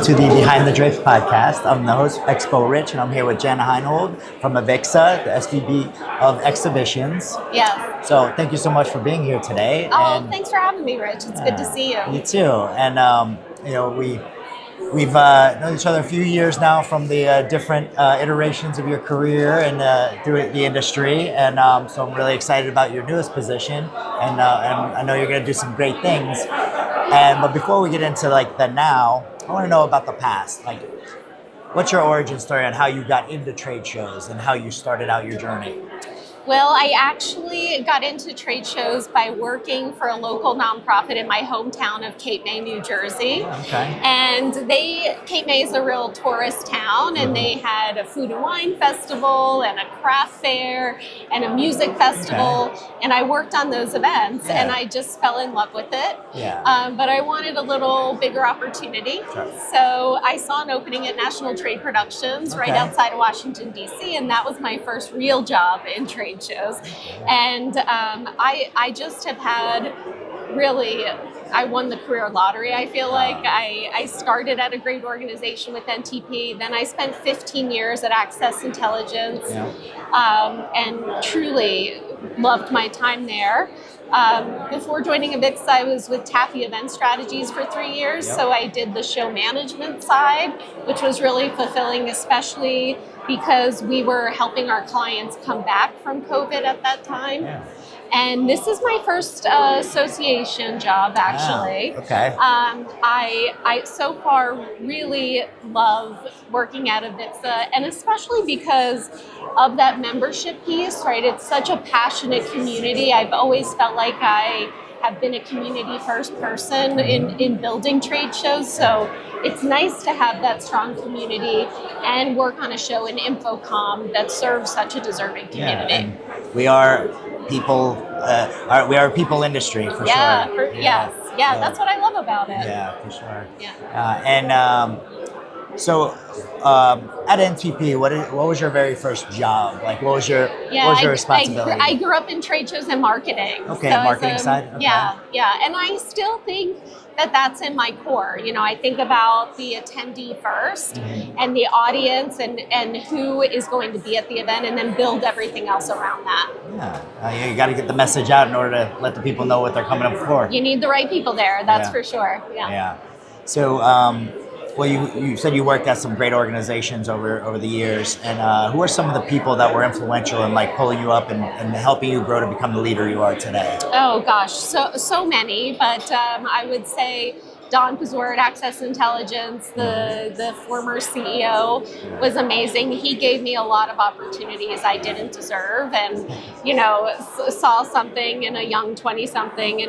to the Behind the Drapes podcast. I'm the host, Expo Rich, and I'm here with Jenn Heinold from AVIXA, the SVP of Exhibitions. Yes. So thank you so much for being here today. Oh, thanks for having me, Rich. It's good to see you. You too. And we've known each other a few years now from the different iterations of your career and through the industry. And so I'm really excited about your newest position, and I know you're going to do some great things. But before we get into like the now, I want to know about the past. Like, what's your origin story on how you got into trade shows and how you started out your journey? Well, I actually got into trade shows by working for a local nonprofit in my hometown of Cape May, New Jersey. Okay. And Cape May is a real tourist town, and they had a food and wine festival and a craft fair and a music festival. Okay. And I worked on those events, Yeah. and I just fell in love with it. Yeah. But I wanted a little bigger opportunity. Sure. So I saw an opening at National Trade Productions right Okay. outside of Washington, D.C., and that was my first real job in trade shows. And I just have had really, I won the career lottery, I feel like. I started at a great organization with NTP, then I spent 15 years at Access Intelligence, and truly loved my time there. Before joining AVIXA, I was with Taffy Event Strategies for 3 years, so I did the show management side, which was really fulfilling, especially because we were helping our clients come back from COVID at that time. Yeah. And this is my first association job, actually. Wow. Okay. I so far really love working at AVIXA, and especially because of that membership piece, right? It's such a passionate community. I've always felt like I have been a community first person in building trade shows. So it's nice to have that strong community and work on a show in InfoComm that serves such a deserving community. Yeah, and we are people. We are a people industry for sure. Yes, that's what I love about it. Yeah, for sure. Yeah. So at NTP, what was your very first job? Like, what was your responsibility? I grew up in trade shows and marketing. Okay, so marketing side. Okay. Yeah, and I still think that that's in my core. You know, I think about the attendee first, and the audience, and who is going to be at the event, and then build everything else around that. Yeah, you got to get the message out in order to let the people know what they're coming up for. You need the right people there. That's for sure. Yeah. So, well, you said you worked at some great organizations over the years, and who are some of the people that were influential in like pulling you up and helping you grow to become the leader you are today? Oh gosh, so many, but I would say Don Pazur at Access Intelligence, the former CEO, was amazing. He gave me a lot of opportunities I didn't deserve, and saw something in a young 20-something,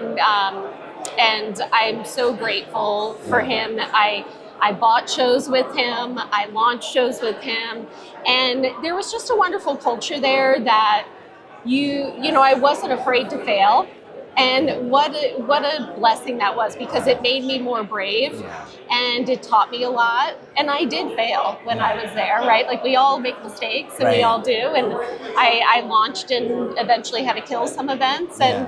and I'm so grateful for him. I bought shows with him, I launched shows with him, and there was just a wonderful culture there that I wasn't afraid to fail. And what a blessing that was, because it made me more brave, and it taught me a lot. And I did fail when I was there, right? Like, we all make mistakes, and we all do. And I launched and eventually had to kill some events, and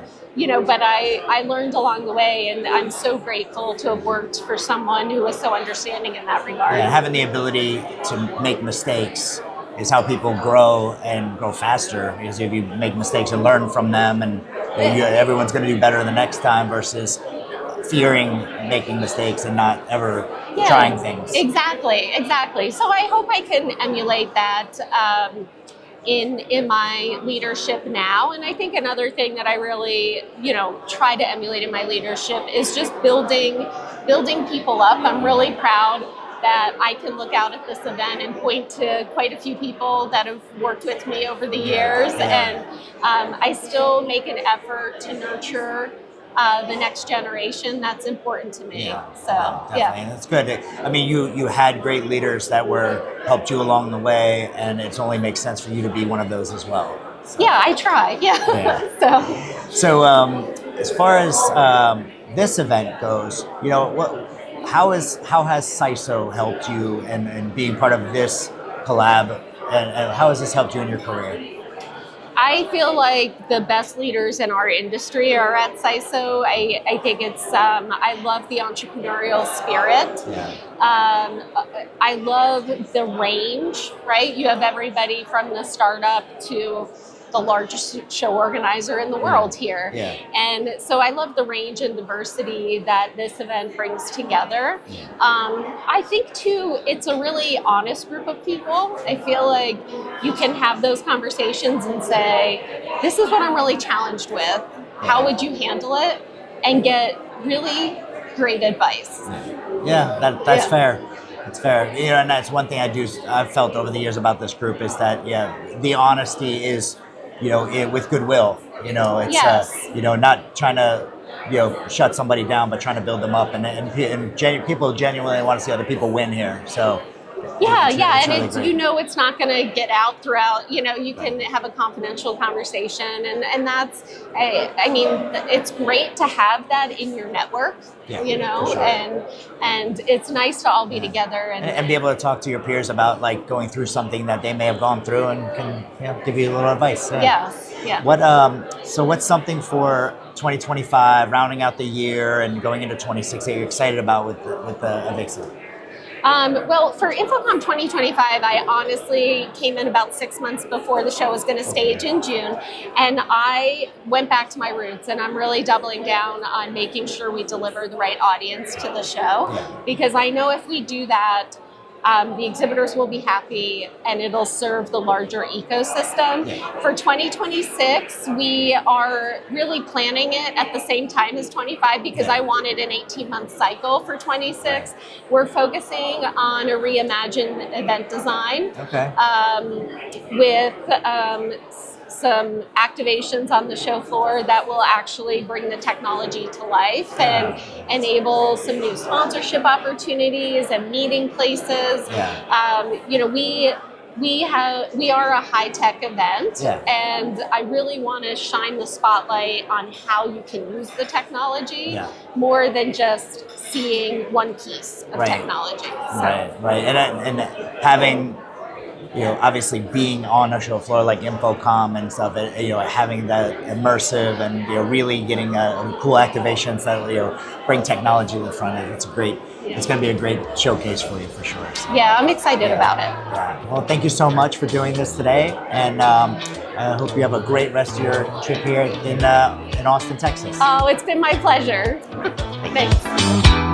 but I learned along the way, and I'm so grateful to have worked for someone who was so understanding in that regard. Yeah, having the ability to make mistakes is how people grow and grow faster, because if you make mistakes and learn from them, and everyone's going to do better the next time, versus fearing making mistakes and not ever trying things. Exactly. So I hope I can emulate that in my leadership now. And I think another thing that I really, try to emulate in my leadership is just building people up. I'm really proud that I can look out at this event and point to quite a few people that have worked with me over the years. And I still make an effort to nurture the next generation. That's important to me. Definitely. And that's good. I mean, you had great leaders that helped you along the way, and it only makes sense for you to be one of those as well. So. Yeah, I try. So as far as this event goes, how has SISO helped you and being part of this collab, and how has this helped you in your career? I feel like the best leaders in our industry are at SISO. I think it's, I love the entrepreneurial spirit. Yeah. I love the range, right? You have everybody from the startup to the largest show organizer in the world here. Yeah. And so I love the range and diversity that this event brings together. Yeah. I think too, it's a really honest group of people. I feel like you can have those conversations and say, this is what I'm really challenged with. How would you handle it? And get really great advice. Yeah, that's fair. It's fair. You know, and that's one thing I've felt over the years about this group is that, the honesty is, with goodwill. It's Yes. not trying to shut somebody down, but trying to build them up, and people genuinely want to see other people win here. So Yeah, it's and really it's great. it's not going to get out throughout. You can have a confidential conversation, and that's. I mean, it's great to have that in your network. Yeah, for sure. and it's nice to all be together and be able to talk to your peers about like going through something that they may have gone through and can give you a little advice. Yeah. So what's something for 2025, rounding out the year and going into 26 that you're excited about with the AVIXA? Well, for InfoComm 2025, I honestly came in about 6 months before the show was going to stage in June, and I went back to my roots, and I'm really doubling down on making sure we deliver the right audience to the show, because I know if we do that, the exhibitors will be happy and it'll serve the larger ecosystem. For 2026, we are really planning it at the same time as 25 because I wanted an 18-month cycle for 26. We're focusing on a reimagined event design with some activations on the show floor that will actually bring the technology to life and enable some new sponsorship opportunities and meeting places. We are a high-tech event, and I really want to shine the spotlight on how you can use the technology more than just seeing one piece of technology. Right. And having, obviously being on a show floor like InfoComm and stuff, having that immersive and, really getting cool activations that, bring technology to the front of it. It's going to be a great showcase for you for sure. So, I'm excited about it. Yeah. Well, thank you so much for doing this today. And I hope you have a great rest of your trip here in Austin, Texas. Oh, it's been my pleasure. Thanks.